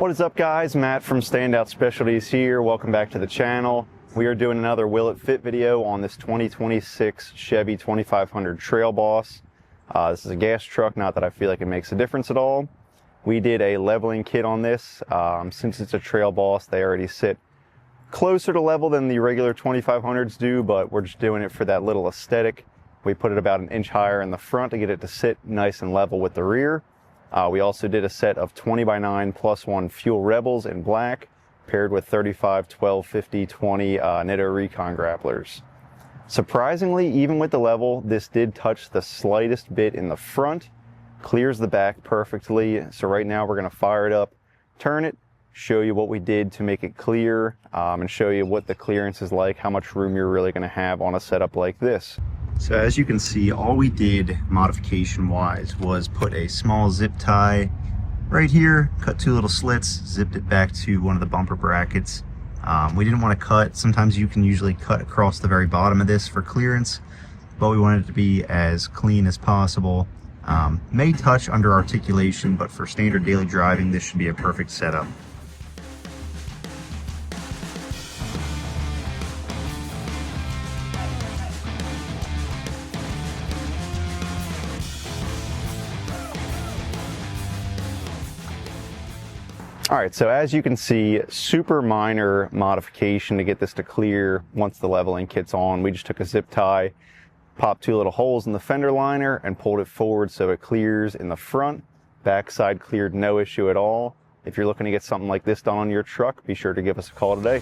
What is up, guys? Matt from Standout Specialties here. Welcome back to the channel. We are doing another Will It Fit video on this 2026 Chevy 2500 Trail Boss. This is a gas truck, not that I feel like it makes a difference at all. We did a leveling kit on this. Since it's a Trail Boss, they already sit closer to level than the regular 2500s do, but we're just doing it for that little aesthetic. We put it about an inch higher in the front to get it to sit nice and level with the rear. We also did a set of 20x9 plus one Fuel Rebels in black, paired with 35, 12, 50, 20 Nitto Recon grapplers. Surprisingly, even with the level, this did touch the slightest bit in the front, clears the back perfectly. So right now we're going to fire it up, turn it, show you what we did to make it clear, and show you what the clearance is like, how much room you're really going to have on a setup like this. So as you can see, all we did modification-wise was put a small zip tie right here, cut two little slits, zipped it back to one of the bumper brackets. We didn't want to cut. Sometimes you can usually cut across the very bottom of this for clearance, but we wanted it to be as clean as possible. May touch under articulation, but for standard daily driving, this should be a perfect setup. All right, so as you can see, super minor modification to get this to clear once the leveling kit's on. We just took a zip tie, popped two little holes in the fender liner, and pulled it forward so it clears in the front. Backside cleared, no issue at all. If you're looking to get something like this done on your truck, be sure to give us a call today.